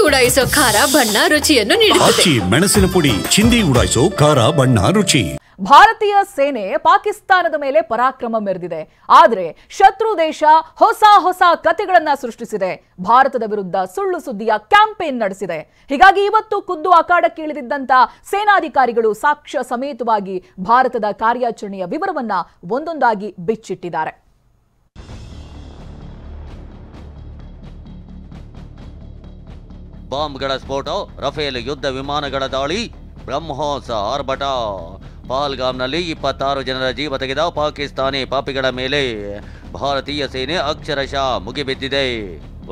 ಉಡಾಯಿಸೋ ಖಾರ ಬಣ್ಣ ರುಚಿಯನ್ನು ನೀಡುತ್ತದೆ. ಮೆಣಸಿನ ಪುಡಿ ಚಿಂದಿ ಉಡಾಯಿಸೋ ಖಾರ ಬಣ್ಣ ರುಚಿ. ಭಾರತೀಯ ಸೇನೆ ಪಾಕಿಸ್ತಾನದ ಮೇಲೆ ಪರಾಕ್ರಮ ಮೆರೆದಿದೆ. ಆದರೆ ಶತ್ರು ದೇಶ ಹೊಸ ಹೊಸ ಕಥೆಗಳನ್ನ ಸೃಷ್ಟಿಸಿದೆ. ಭಾರತದ ವಿರುದ್ಧ ಸುಳ್ಳು ಸುದ್ದಿಯ ಕ್ಯಾಂಪೇನ್ ನಡೆಸಿದೆ. ಹೀಗಾಗಿ ಇವತ್ತು ಖುದ್ದು ಅಖಾಡಕ್ಕೆ ಇಳಿದಿದ್ದಂತ ಸೇನಾಧಿಕಾರಿಗಳು ಸಾಕ್ಷ್ಯ ಸಮೇತವಾಗಿ ಭಾರತದ ಕಾರ್ಯಾಚರಣೆಯ ವಿವರವನ್ನ ಒಂದೊಂದಾಗಿ ಬಿಚ್ಚಿಟ್ಟಿದ್ದಾರೆ. ಬಾಂಬ್ಗಳ ಸ್ಫೋಟ, ರಫೇಲ್ ಯುದ್ಧ ವಿಮಾನಗಳ ದಾಳಿ, ಬ್ರಹ್ಮೋಸ್ ಆರ್ಭಟ. ಪಹಲ್ಗಾಮ್ನಲ್ಲಿ 26 ಜನರ ಜೀವ ತೆಗೆದ ಪಾಕಿಸ್ತಾನಿ ಪಾಪಿಗಳ ಮೇಲೆ ಭಾರತೀಯ ಸೇನೆ ಅಕ್ಷರಶಃ ಮುಗಿಬಿದ್ದಿದೆ.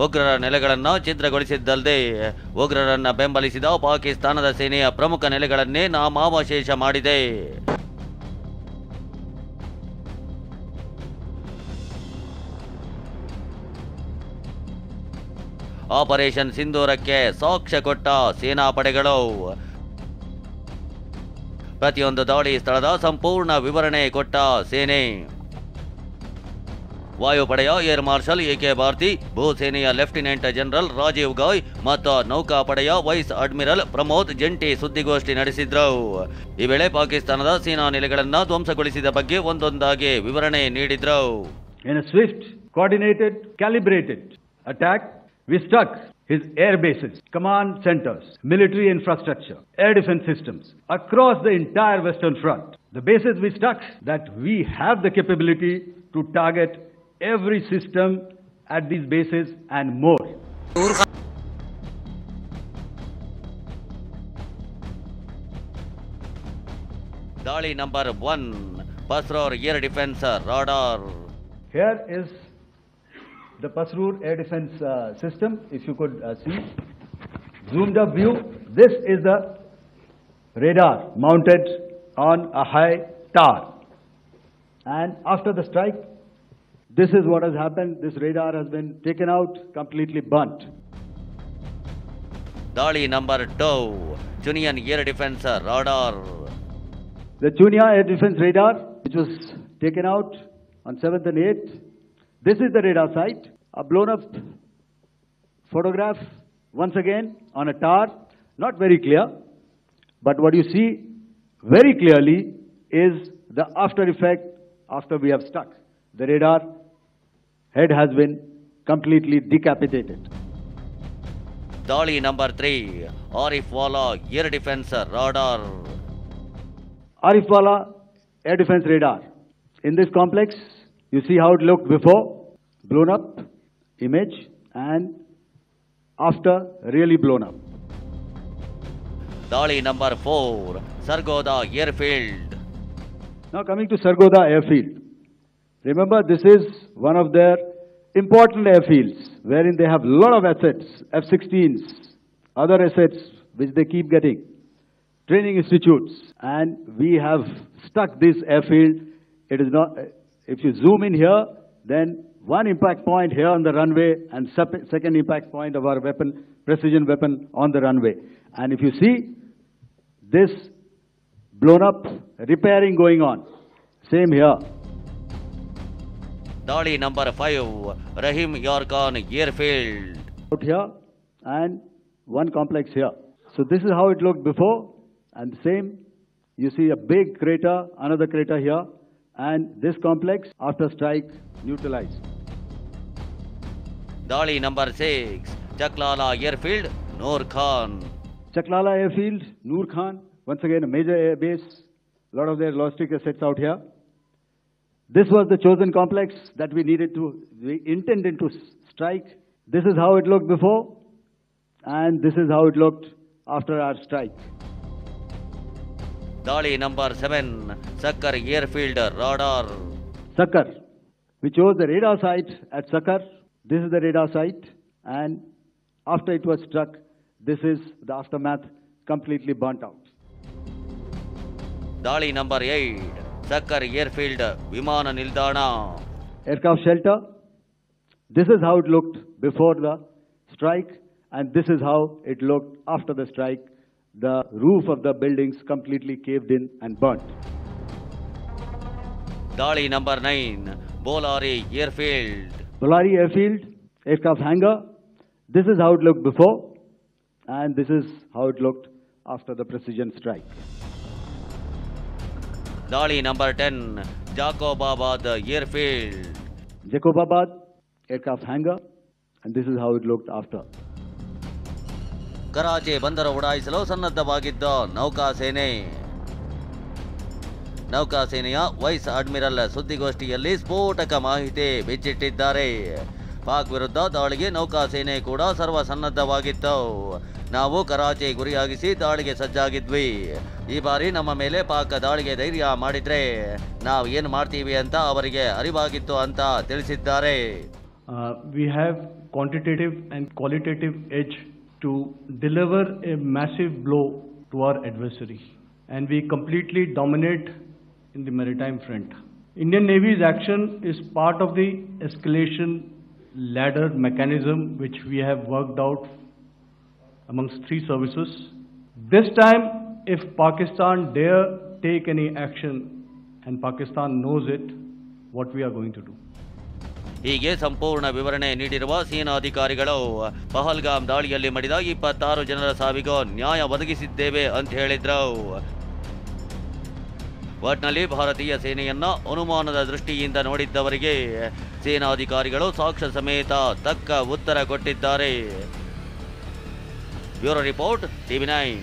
ಉಗ್ರರ ನೆಲೆಗಳನ್ನು ಛಿದ್ರಗೊಳಿಸಿದ್ದಲ್ಲದೆ ಉಗ್ರರನ್ನ ಬೆಂಬಲಿಸಿದ ಪಾಕಿಸ್ತಾನದ ಸೇನೆಯ ಪ್ರಮುಖ ನೆಲೆಗಳನ್ನೇ ನಾಮಾವಶೇಷ ಮಾಡಿದೆ. ಆಪರೇಷನ್ ಸಿಂಧೂರಕ್ಕೆ ಸಾಕ್ಷ್ಯ ಕೊಟ್ಟ ಸೇನಾಪಡೆಗಳು. ಪ್ರತಿಯೊಂದು ದಾಳಿ ಸ್ಥಳದ ಸಂಪೂರ್ಣ ವಿವರಣೆ ಕೊಟ್ಟ ಸೇನೆ. ವಾಯುಪಡೆಯ ಏರ್ ಮಾರ್ಷಲ್ ಎಕೆ ಭಾರತಿ, ಭೂಸೇನೆಯ ಲೆಫ್ಟಿನೆಂಟ್ ಜನರಲ್ ರಾಜೀವ್ ಗಾಯ್ ಮತ್ತು ನೌಕಾಪಡೆಯ ವೈಸ್ ಅಡ್ಮಿರಲ್ ಪ್ರಮೋದ್ ಜಂಟಿ ಸುದ್ದಿಗೋಷ್ಠಿ ನಡೆಸಿದ್ರು. ಈ ವೇಳೆ ಪಾಕಿಸ್ತಾನದ ಸೇನಾ ನೆಲೆಗಳನ್ನು ಧ್ವಂಸಗೊಳಿಸಿದ ಬಗ್ಗೆ ಒಂದೊಂದಾಗಿ ವಿವರಣೆ ನೀಡಿದ್ರು. In a swift, coordinated, calibrated attack, we struck his air bases, command centers, military infrastructure, air defense systems across the entire Western Front. The bases we struck, that we have the capability to target every system at these bases and more. ದಾಳಿ number 1, Pasror Air Defense Radar. Here is the Pasror air defense system. If you could see, zoomed up view, this is the radar mounted on a high tower. And after the strike, this is what has happened. This radar has been taken out, completely burnt. ದಾಳಿ number 2, Chunian Air Defense Radar. The Chunia air defense radar, which was taken out on 7th and 8th. This is the radar site, a blown up photograph once again on a tower, not very clear, but what you see very clearly is the after effect after we have struck. The radar head has been completely decapitated. ದಾಳಿ number 3, Arifwala Air Defense Radar. Arifwala air defense radar. In this complex, you see how it looked before, blown up image, and after really blown up. ದಾಳಿ number 4, Sargodha Airfield. Now coming to Sargodha Airfield. Remember, this is one of their important airfields wherein they have a lot of assets, F-16s, other assets which they keep getting, training institutes, and we have stuck this airfield. It is not, if you zoom in here, then one impact point here on the runway and second impact point of our weapon, precision weapon on the runway. And if you see this blown up, repairing going on, same here. ದಾಳಿ number 5, Rahim Yar Khan Airfield. Out here and one complex here. So this is how it looked before, and same, you see a big crater, another crater here, and this complex after strike neutralized. ದಾಳಿ number 6, Chaklala Airfield, Noor Khan. Chaklala Airfield, Noor Khan, once again a major air base, a lot of their logistic assets out here. This was the chosen complex that we intended to strike. This is how it looked before, and this is how it looked after our strike. ದಾಳಿ number 7, Sakkar Airfield Radar. Sakkar. We chose the radar site at Sakkar. This is the radar site, and after it was struck, this is the aftermath, completely burnt out. ದಾಳಿ number 8, Sakkar Airfield ವಿಮಾನ ನಿಲ್ದಾಣ. Aircraft shelter. This is how it looked before the strike, and this is how it looked after the strike. The roof of the buildings completely caved in and burnt. ದಾಳಿ number 9, Bolari Airfield. Bolari Airfield, aircraft hangar. This is how it looked before, And this is how it looked after the precision strike. ದಾಳಿ number 10 Jacobabad airfield. Jacobabad aircraft hangar, and this is how it looked after. Karachi ಬಂದರು ಉಡಾಯಿಸಲು ಸನ್ನದ್ಧವಾಗಿದ್ದ ನೌಕಾಸೇನೆಯ wise admiral ಸುದ್ದಿಗೋಷ್ಠಿಯಲ್ಲಿ ಸ್ಫೋಟಕ ಮಾಹಿತಿ ಬಿಚ್ಚಿಟ್ಟಿದ್ದಾರೆ. ಪಾಕ್ ವಿರುದ್ಧ ದಾಳಿಗೆ ನೌಕಾಸೇನೆ ಕೂಡ ಸರ್ವಸನ್ನದ್ಧವಾಗಿತ್ತು. ನಾವು ಕರಾಚಿ ಗುರಿಯಾಗಿಸಿ ದಾಳಿಗೆ ಸಜ್ಜಾಗಿದ್ವಿ. ಈ ಬಾರಿ ನಮ್ಮ ಮೇಲೆ ಪಾಕ್ ದಾಳಿಗೆ ಧೈರ್ಯ ಮಾಡಿದ್ರೆ ನಾವು ಏನು ಮಾಡ್ತೀವಿ ಅಂತ ಅವರಿಗೆ ಅರಿವಾಗಿತ್ತು ಅಂತ ತಿಳಿಸಿದ್ದಾರೆ. We have quantitative and qualitative edge to deliver a massive blow to our adversary, and we completely dominate in the maritime front. Indian Navy's action is part of the escalation ladder mechanism which we have worked out amongst 3 services. This time, if Pakistan dare take any action, and Pakistan knows it, what we are going to do. ಹೀಗೆ ಸಂಪೂರ್ಣ ವಿವರಣೆ ನೀಡಿರುವ ಸೇನಾ ಅಧಿಕಾರಿಗಳು ಪಹಲ್ಗಾಮ್ ದಾಳಿಯಲ್ಲಿ ಮಡಿದ 26 ಜನರ ಸಾವಿಗೂ ನ್ಯಾಯ ಒದಗಿಸಿದ್ದೇವೆ ಅಂತ ಹೇಳಿದ್ರು. ಒಟ್ನಲ್ಲಿ ಭಾರತೀಯ ಸೇನೆಯನ್ನ ಅನುಮಾನದ ದೃಷ್ಟಿಯಿಂದ ನೋಡಿದ್ದವರಿಗೆ ಸೇನಾಧಿಕಾರಿಗಳು ಸಾಕ್ಷ್ಯ ಸಮೇತ ತಕ್ಕ ಉತ್ತರ ಕೊಟ್ಟಿದ್ದಾರೆ. Bureau report, TV9.